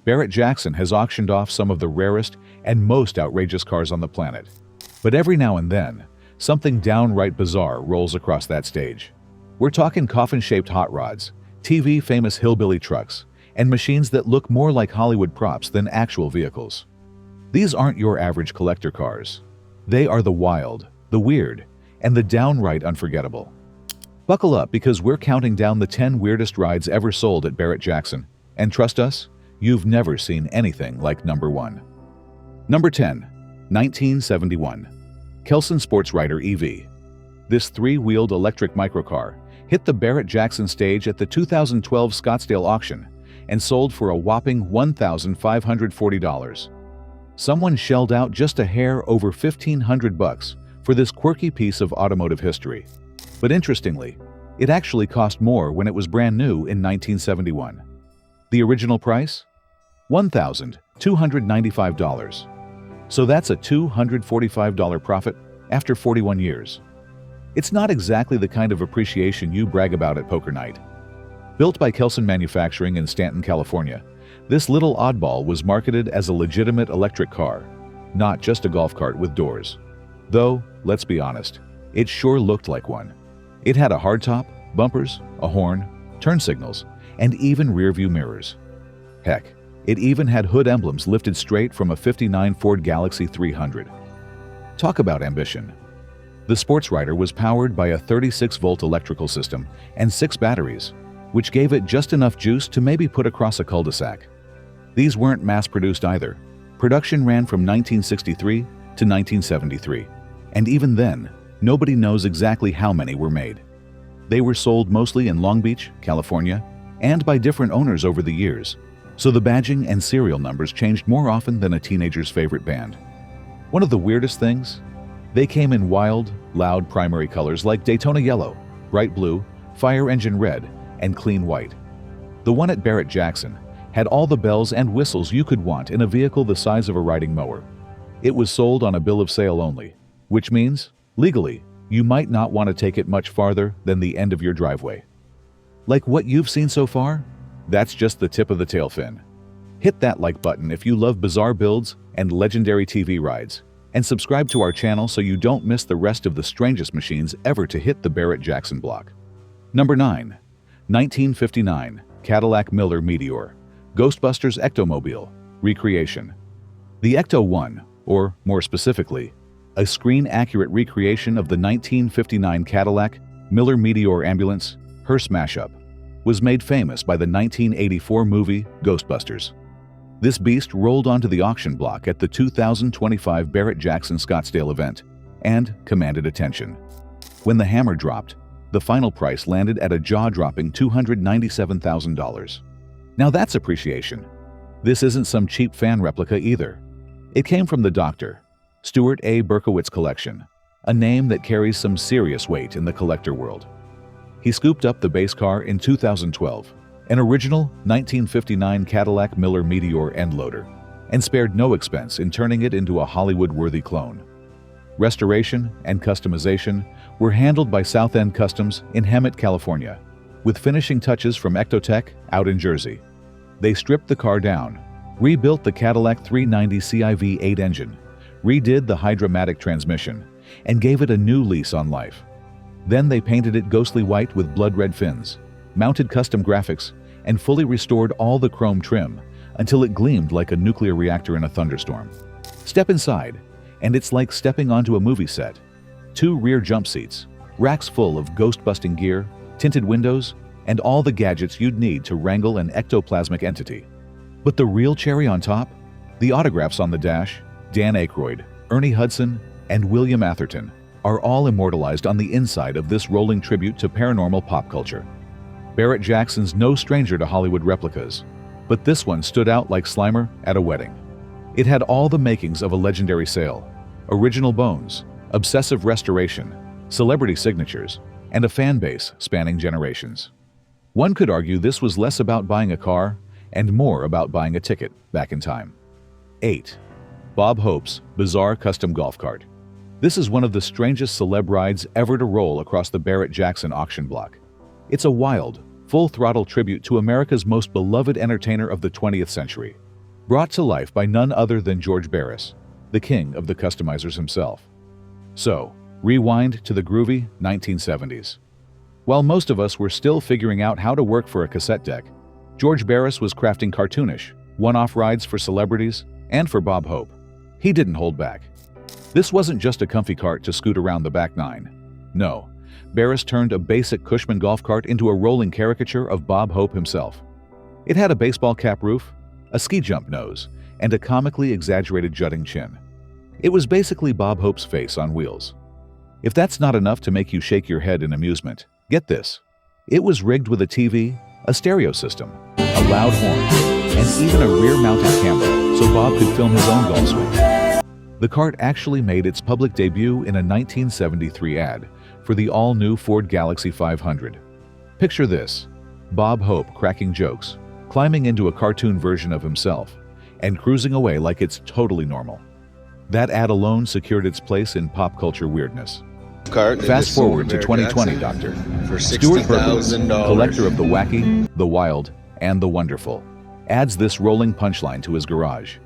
Barrett-Jackson has auctioned off some of the rarest and most outrageous cars on the planet. But every now and then, something downright bizarre rolls across that stage. We're talking coffin-shaped hot rods, TV-famous hillbilly trucks, and machines that look more like Hollywood props than actual vehicles. These aren't your average collector cars. They are the wild, the weird, and the downright unforgettable. Buckle up because we're counting down the 10 weirdest rides ever sold at Barrett-Jackson, and trust us, you've never seen anything like number 1. Number 10. 1971. Kelson Sports Rider EV. This 3-wheeled electric microcar hit the Barrett-Jackson stage at the 2012 Scottsdale auction and sold for a whopping $1,540. Someone shelled out just a hair over $1,500 for this quirky piece of automotive history. But interestingly, it actually cost more when it was brand new in 1971. The original price? $1,295. So that's a $245 profit after 41 years. It's not exactly the kind of appreciation you brag about at poker night. Built by Kelson Manufacturing in Stanton, California, this little oddball was marketed as a legitimate electric car, not just a golf cart with doors. Though, let's be honest, it sure looked like one. It had a hardtop, bumpers, a horn, turn signals, and even rear-view mirrors. Heck, it even had hood emblems lifted straight from a '59 Ford Galaxie 300. Talk about ambition. The Sports Rider was powered by a 36-volt electrical system and 6 batteries, which gave it just enough juice to maybe put across a cul-de-sac. These weren't mass-produced either. Production ran from 1963 to 1973, and even then, nobody knows exactly how many were made. They were sold mostly in Long Beach, California, and by different owners over the years, so the badging and serial numbers changed more often than a teenager's favorite band. One of the weirdest things? They came in wild, loud primary colors like Daytona yellow, bright blue, fire engine red, and clean white. The one at Barrett-Jackson had all the bells and whistles you could want in a vehicle the size of a riding mower. It was sold on a bill of sale only, which means, legally, you might not want to take it much farther than the end of your driveway. Like what you've seen so far? That's just the tip of the tail fin. Hit that like button if you love bizarre builds and legendary TV rides, and subscribe to our channel so you don't miss the rest of the strangest machines ever to hit the Barrett-Jackson block. Number 9. 1959 Cadillac Miller Meteor, Ghostbusters Ectomobile, recreation. The Ecto-1, or more specifically, a screen-accurate recreation of the 1959 Cadillac Miller Meteor ambulance hearse mashup, was made famous by the 1984 movie Ghostbusters. This beast rolled onto the auction block at the 2025 Barrett-Jackson Scottsdale event and commanded attention. When the hammer dropped, the final price landed at a jaw-dropping $297,000. Now that's appreciation. This isn't some cheap fan replica either. It came from the Dr. Stuart A. Berkowitz collection, a name that carries some serious weight in the collector world. He scooped up the base car in 2012, an original 1959 Cadillac Miller Meteor end loader, and spared no expense in turning it into a Hollywood-worthy clone. Restoration and customization were handled by South End Customs in Hemet, California, with finishing touches from Ectotech out in Jersey. They stripped the car down, rebuilt the Cadillac 390 CIV-8 engine, redid the Hydra-Matic transmission, and gave it a new lease on life. Then they painted it ghostly white with blood-red fins, mounted custom graphics, and fully restored all the chrome trim until it gleamed like a nuclear reactor in a thunderstorm. Step inside, and it's like stepping onto a movie set. 2 rear jump seats, racks full of ghost-busting gear, tinted windows, and all the gadgets you'd need to wrangle an ectoplasmic entity. But the real cherry on top? The autographs on the dash, Dan Aykroyd, Ernie Hudson, and William Atherton, are all immortalized on the inside of this rolling tribute to paranormal pop culture. Barrett-Jackson's no stranger to Hollywood replicas, but this one stood out like Slimer at a wedding. It had all the makings of a legendary sale: original bones, obsessive restoration, celebrity signatures, and a fan base spanning generations. One could argue this was less about buying a car and more about buying a ticket back in time. 8. Bob Hope's Bizarre Custom Golf Cart. This is one of the strangest celeb rides ever to roll across the Barrett-Jackson auction block. It's a wild, full-throttle tribute to America's most beloved entertainer of the 20th century, brought to life by none other than George Barris, the king of the customizers himself. So, rewind to the groovy 1970s. While most of us were still figuring out how to work for a cassette deck, George Barris was crafting cartoonish, one-off rides for celebrities and for Bob Hope. He didn't hold back. This wasn't just a comfy cart to scoot around the back nine. No, Barris turned a basic Cushman golf cart into a rolling caricature of Bob Hope himself. It had a baseball cap roof, a ski jump nose, and a comically exaggerated jutting chin. It was basically Bob Hope's face on wheels. If that's not enough to make you shake your head in amusement, get this. It was rigged with a TV, a stereo system, a loud horn, and even a rear-mounted camera so Bob could film his own golf swing. The cart actually made its public debut in a 1973 ad for the all-new Ford Galaxie 500. Picture this: Bob Hope cracking jokes, climbing into a cartoon version of himself, and cruising away like it's totally normal. That ad alone secured its place in pop culture weirdness. Fast forward to 2020, Doctor. For Stuart Berkeley, $60,000. collector of the wacky, the wild, and the wonderful, adds this rolling punchline to his garage.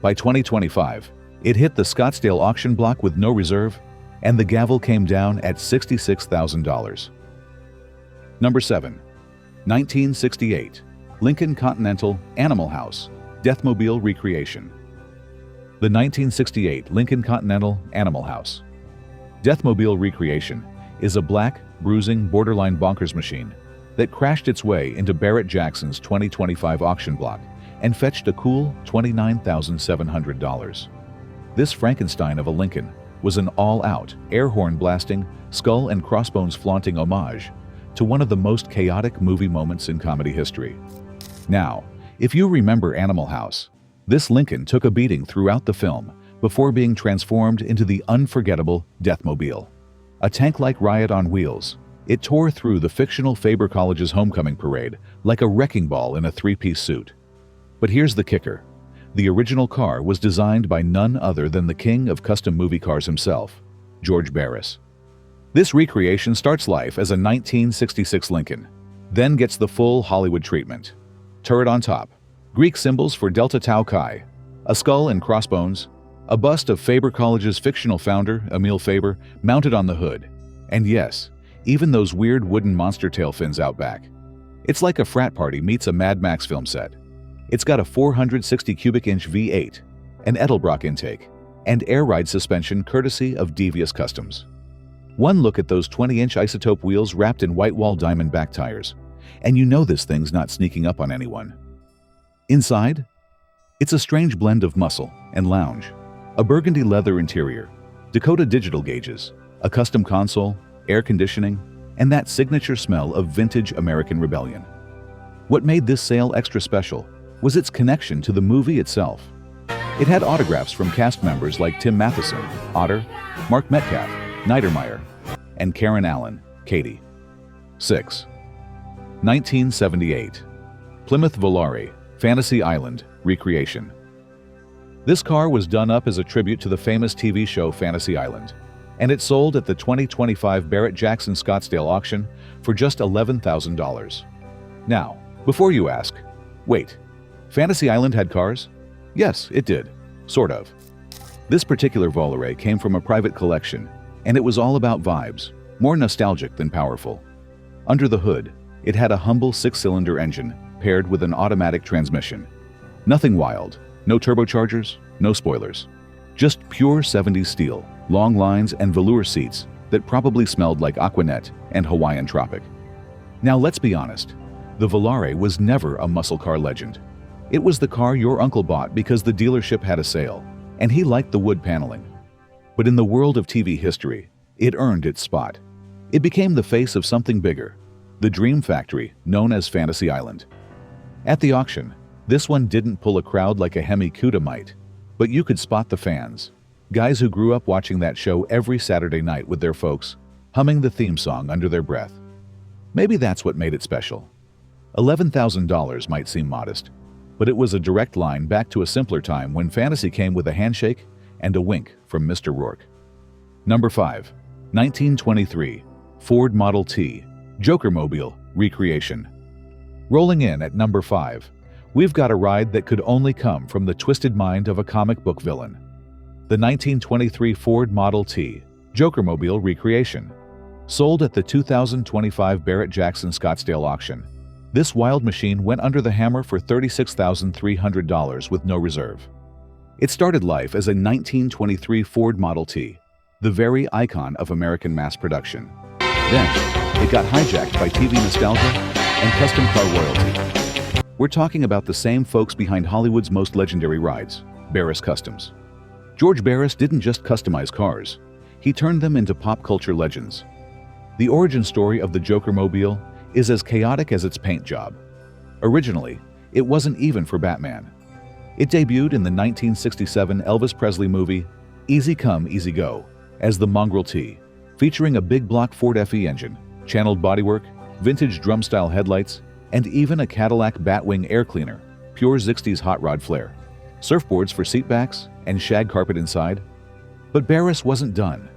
By 2025, it hit the Scottsdale auction block with no reserve, and the gavel came down at $66,000. Number 7. 1968. Lincoln Continental Animal House Deathmobile Recreation. The 1968 Lincoln Continental Animal House Deathmobile Recreation is a black, bruising, borderline bonkers machine that crashed its way into Barrett-Jackson's 2025 auction block and fetched a cool $29,700. This Frankenstein of a Lincoln was an all-out, air horn blasting, skull and crossbones flaunting homage to one of the most chaotic movie moments in comedy history. Now, if you remember Animal House, this Lincoln took a beating throughout the film before being transformed into the unforgettable Deathmobile. A tank-like riot on wheels, it tore through the fictional Faber College's homecoming parade like a wrecking ball in a three-piece suit. But here's the kicker. The original car was designed by none other than the king of custom movie cars himself, George Barris. This recreation starts life as a 1966 Lincoln, then gets the full Hollywood treatment. Turret on top, Greek symbols for Delta Tau Chi, a skull and crossbones, a bust of Faber College's fictional founder, Emil Faber, mounted on the hood, and yes, even those weird wooden monster tail fins out back. It's like a frat party meets a Mad Max film set. It's got a 460 cubic inch V8, an Edelbrock intake, and air ride suspension courtesy of Devious Customs. One look at those 20-inch isotope wheels wrapped in white wall diamond back tires, and you know this thing's not sneaking up on anyone. Inside, it's a strange blend of muscle and lounge, a burgundy leather interior, Dakota digital gauges, a custom console, air conditioning, and that signature smell of vintage American rebellion. What made this sale extra special was its connection to the movie itself. It had autographs from cast members like Tim Matheson, Otter, Mark Metcalf, Niedermeyer, and Karen Allen, Katie. 6. 1978. Plymouth Volare Fantasy Island Recreation. This car was done up as a tribute to the famous TV show Fantasy Island, and it sold at the 2025 Barrett-Jackson Scottsdale auction for just $11,000. Now, before you ask, wait, Fantasy Island had cars? Yes, it did. Sort of. This particular Volare came from a private collection, and it was all about vibes, more nostalgic than powerful. Under the hood, it had a humble 6-cylinder engine paired with an automatic transmission. Nothing wild, no turbochargers, no spoilers. Just pure 70s steel, long lines and velour seats that probably smelled like Aquanet and Hawaiian Tropic. Now let's be honest, the Volare was never a muscle car legend. It was the car your uncle bought because the dealership had a sale, and he liked the wood paneling. But in the world of TV history, it earned its spot. It became the face of something bigger, the dream factory known as Fantasy Island. At the auction, this one didn't pull a crowd like a Hemi Cuda might, but you could spot the fans, guys who grew up watching that show every Saturday night with their folks, humming the theme song under their breath. Maybe that's what made it special. $11,000 might seem modest, but it was a direct line back to a simpler time when fantasy came with a handshake and a wink from Mr. Rourke. Number 5. 1923. Ford Model T Jokermobile Recreation. Rolling in at number 5 we've got a ride that could only come from the twisted mind of a comic book villain. The 1923 Ford Model T Jokermobile recreation. Sold at the 2025 Barrett-Jackson Scottsdale auction, this wild machine went under the hammer for $36,300 with no reserve. It started life as a 1923 Ford Model T, the very icon of American mass production. Then, it got hijacked by TV nostalgia and custom car royalty. We're talking about the same folks behind Hollywood's most legendary rides, Barris Customs. George Barris didn't just customize cars, he turned them into pop culture legends. The origin story of the Jokermobile is as chaotic as its paint job. Originally, it wasn't even for Batman. It debuted in the 1967 Elvis Presley movie Easy Come, Easy Go as the Mongrel T, featuring a big block Ford FE engine, channeled bodywork, vintage drum-style headlights, and even a Cadillac Batwing air cleaner, pure 60s hot rod flair, surfboards for seatbacks, and shag carpet inside. But Barris wasn't done.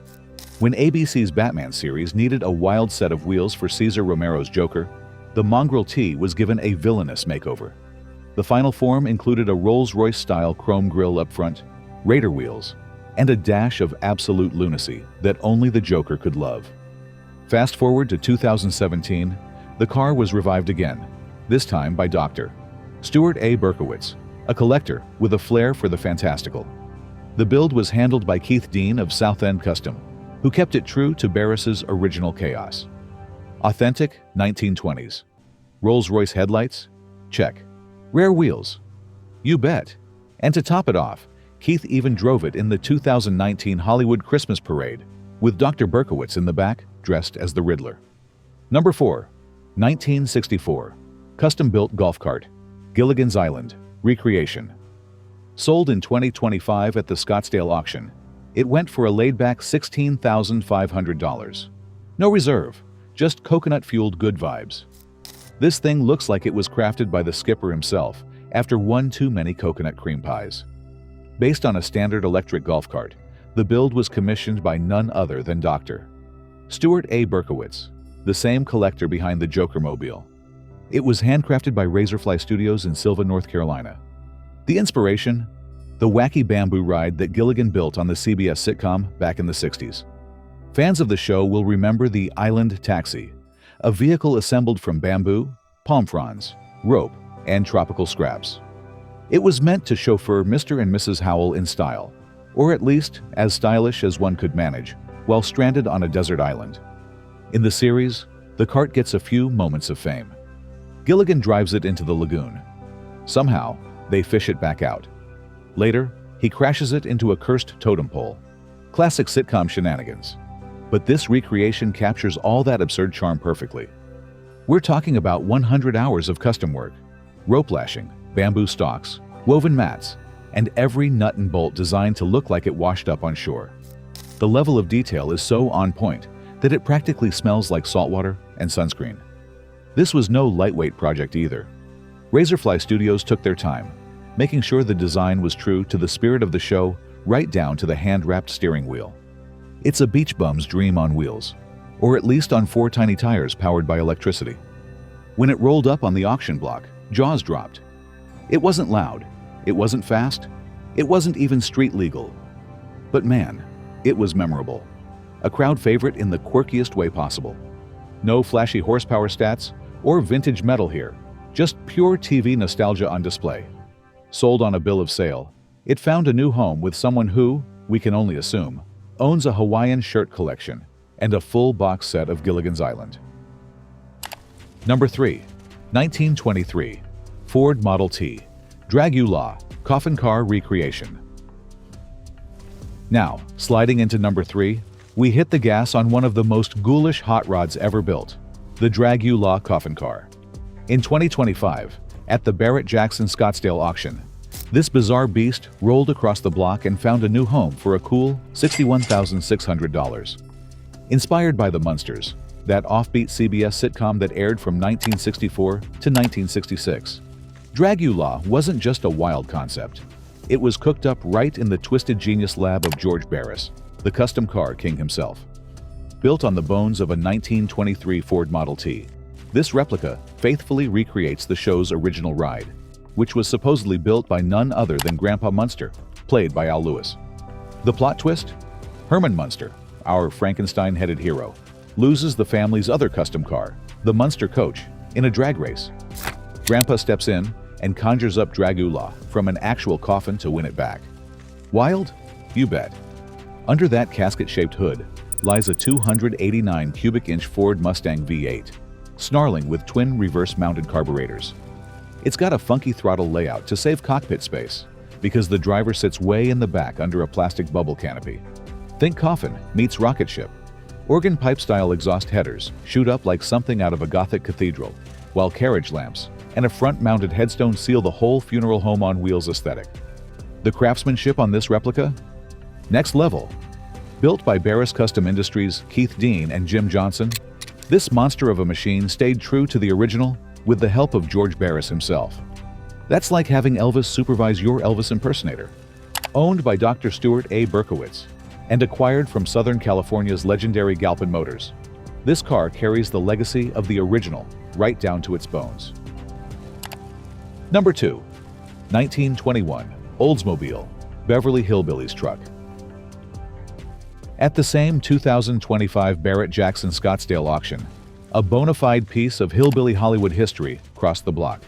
When ABC's Batman series needed a wild set of wheels for Cesar Romero's Joker, the Mongrel T was given a villainous makeover. The final form included a Rolls-Royce-style chrome grille up front, Raider wheels, and a dash of absolute lunacy that only the Joker could love. Fast forward to 2017, the car was revived again, this time by Dr. Stuart A. Berkowitz, a collector with a flair for the fantastical. The build was handled by Keith Dean of South End Custom, who kept it true to Barris's original chaos. Authentic 1920s. Rolls-Royce headlights? Check. Rare wheels? You bet. And to top it off, Keith even drove it in the 2019 Hollywood Christmas Parade, with Dr. Berkowitz in the back, dressed as the Riddler. Number 4. 1964. Custom-built golf cart. Gilligan's Island. Recreation. Sold in 2025 at the Scottsdale auction, it went for a laid-back $16,500. No reserve, just coconut-fueled good vibes. This thing looks like it was crafted by the skipper himself after one too many coconut cream pies. Based on a standard electric golf cart, the build was commissioned by none other than Dr. Stuart A. Berkowitz, the same collector behind the Jokermobile. It was handcrafted by Razorfly Studios in Sylva, North Carolina. The inspiration? The wacky bamboo ride that Gilligan built on the CBS sitcom back in the 60s. Fans of the show will remember the Island Taxi, a vehicle assembled from bamboo, palm fronds, rope, and tropical scraps. It was meant to chauffeur Mr. and Mrs. Howell in style, or at least as stylish as one could manage, while stranded on a desert island. In the series, the cart gets a few moments of fame. Gilligan drives it into the lagoon. Somehow, they fish it back out. Later, he crashes it into a cursed totem pole. Classic sitcom shenanigans. But this recreation captures all that absurd charm perfectly. We're talking about 100 hours of custom work, rope lashing, bamboo stalks, woven mats, and every nut and bolt designed to look like it washed up on shore. The level of detail is so on point that it practically smells like saltwater and sunscreen. This was no lightweight project either. Razorfly Studios took their time, making sure the design was true to the spirit of the show right down to the hand-wrapped steering wheel. It's a beach bum's dream on wheels, or at least on 4 tiny tires powered by electricity. When it rolled up on the auction block, jaws dropped. It wasn't loud, it wasn't fast, it wasn't even street legal. But man, it was memorable. A crowd favorite in the quirkiest way possible. No flashy horsepower stats or vintage metal here, just pure TV nostalgia on display. Sold on a bill of sale, it found a new home with someone who, we can only assume, owns a Hawaiian shirt collection and a full box set of Gilligan's Island. Number 3. 1923 Ford Model T Draula Coffin Car recreation. Now, sliding into number 3, we hit the gas on one of the most ghoulish hot rods ever built, the Draula Coffin Car. In 2025, at the Barrett-Jackson Scottsdale auction, this bizarre beast rolled across the block and found a new home for a cool $61,600. Inspired by the Munsters, that offbeat CBS sitcom that aired from 1964 to 1966, Draula wasn't just a wild concept. It was cooked up right in the twisted genius lab of George Barris, the custom car king himself. Built on the bones of a 1923 Ford Model T, this replica faithfully recreates the show's original ride. which was supposedly built by none other than Grandpa Munster, played by Al Lewis. The plot twist? Herman Munster, our Frankenstein-headed hero, loses the family's other custom car, the Munster coach, in a drag race. Grandpa steps in and conjures up Dragula from an actual coffin to win it back. Wild? You bet. Under that casket-shaped hood lies a 289 cubic inch Ford Mustang V8, snarling with twin reverse-mounted carburetors. It's got a funky throttle layout to save cockpit space, because the driver sits way in the back under a plastic bubble canopy. Think coffin meets rocket ship. Organ pipe-style exhaust headers shoot up like something out of a Gothic cathedral, while carriage lamps and a front-mounted headstone seal the whole funeral home on wheels aesthetic. The craftsmanship on this replica? Next level. Built by Barris Custom Industries' Keith Dean and Jim Johnson, this monster of a machine stayed true to the original with the help of George Barris himself. That's like having Elvis supervise your Elvis impersonator. Owned by Dr. Stuart A. Berkowitz and acquired from Southern California's legendary Galpin Motors, this car carries the legacy of the original right down to its bones. Number 2. 1921 Oldsmobile Beverly Hillbillies truck. At the same 2025 Barrett-Jackson Scottsdale auction, a bona fide piece of hillbilly Hollywood history crossed the block.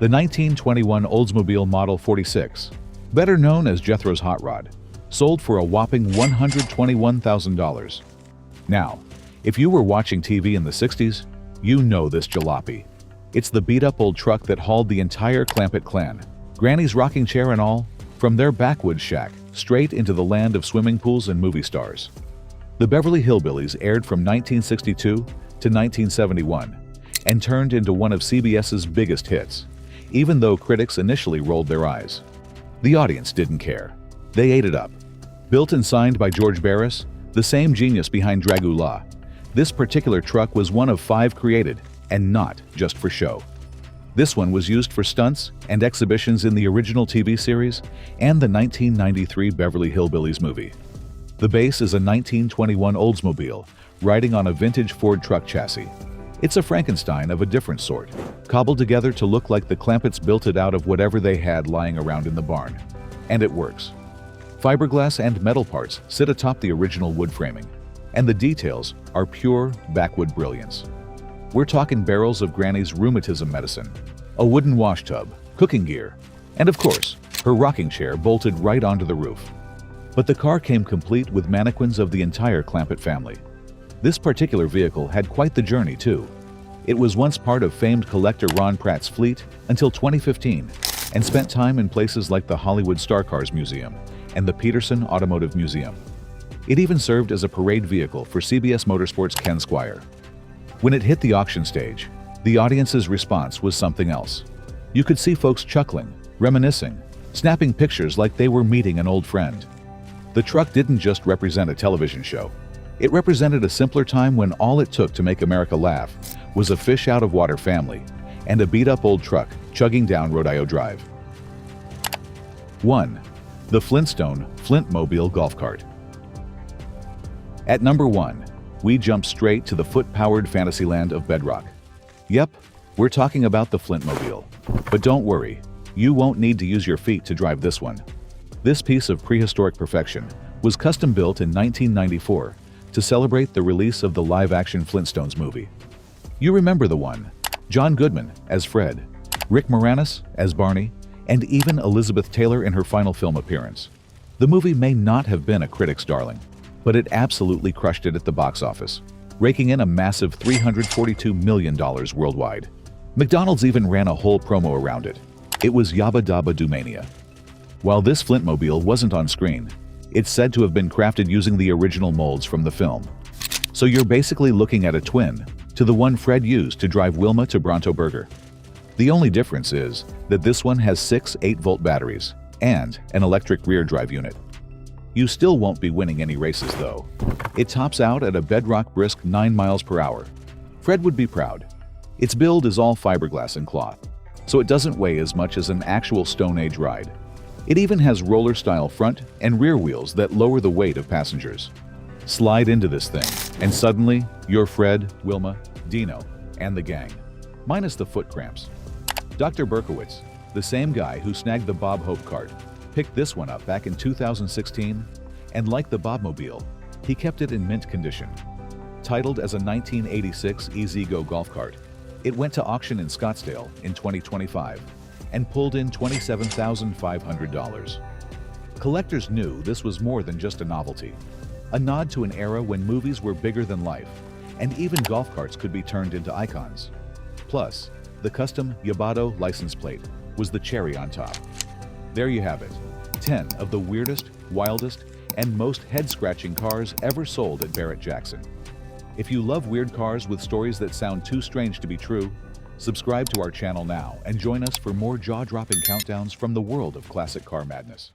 The 1921 Oldsmobile Model 46, better known as Jethro's Hot Rod, sold for a whopping $121,000. Now, if you were watching TV in the 60s, you know this jalopy. It's the beat-up old truck that hauled the entire Clampett clan, Granny's rocking chair and all, from their backwoods shack straight into the land of swimming pools and movie stars. The Beverly Hillbillies aired from 1962 to 1971 and turned into one of CBS's biggest hits, even though critics initially rolled their eyes. The audience didn't care. They ate it up. Built and signed by George Barris, the same genius behind Dragula, this particular truck was one of 5 created, and not just for show. This one was used for stunts and exhibitions in the original TV series and the 1993 Beverly Hillbillies movie. The base is a 1921 Oldsmobile riding on a vintage Ford truck chassis. It's a Frankenstein of a different sort, cobbled together to look like the Clampetts built it out of whatever they had lying around in the barn. And it works. Fiberglass and metal parts sit atop the original wood framing, and the details are pure backwood brilliance. We're talking barrels of Granny's rheumatism medicine, a wooden wash tub, cooking gear, and of course, her rocking chair bolted right onto the roof. But the car came complete with mannequins of the entire Clampett family. This particular vehicle had quite the journey too. It was once part of famed collector Ron Pratt's fleet until 2015 and spent time in places like the Hollywood Star Cars Museum and the Peterson Automotive Museum. It even served as a parade vehicle for CBS Motorsports' Ken Squire. When it hit the auction stage, the audience's response was something else. You could see folks chuckling, reminiscing, snapping pictures like they were meeting an old friend. The truck didn't just represent a television show. It represented a simpler time when all it took to make America laugh was a fish-out-of-water family and a beat-up old truck chugging down Rodeo Drive. 1. The Flintstone Flintmobile Golf Cart. At number 1, we jump straight to the foot-powered fantasyland of bedrock. Yep, we're talking about the Flintmobile. But don't worry, you won't need to use your feet to drive this one. This piece of prehistoric perfection was custom-built in 1994 to celebrate the release of the live-action Flintstones movie. You remember the one: John Goodman as Fred, Rick Moranis as Barney, and even Elizabeth Taylor in her final film appearance. The movie may not have been a critic's darling, but it absolutely crushed it at the box office, raking in a massive $342 million worldwide. McDonald's even ran a whole promo around it. It was Yabba Dabba Doo Mania. While this Flintmobile wasn't on screen, it's said to have been crafted using the original molds from the film. So you're basically looking at a twin to the one Fred used to drive Wilma to Bronto Burger. The only difference is that this one has 6 8-volt batteries and an electric rear drive unit. You still won't be winning any races though. It tops out at a bedrock brisk 9 miles per hour. Fred would be proud. Its build is all fiberglass and cloth, so it doesn't weigh as much as an actual Stone Age ride. It even has roller-style front and rear wheels that lower the weight of passengers. Slide into this thing, and suddenly, you're Fred, Wilma, Dino, and the gang, minus the foot cramps. Dr. Berkowitz, The same guy who snagged the Bob Hope cart picked this one up back in 2016, and like the Bobmobile, he kept it in mint condition. Titled as a 1986 EZ-Go golf cart, it went to auction in Scottsdale in 2025 and pulled in $27,500. Collectors knew this was more than just a novelty, a nod to an era when movies were bigger than life, and even golf carts could be turned into icons. Plus, the custom Yabato license plate was the cherry on top. There you have it, 10 of the weirdest, wildest, and most head-scratching cars ever sold at Barrett-Jackson. If you love weird cars with stories that sound too strange to be true, subscribe to our channel now and join us for more jaw-dropping countdowns from the world of classic car madness.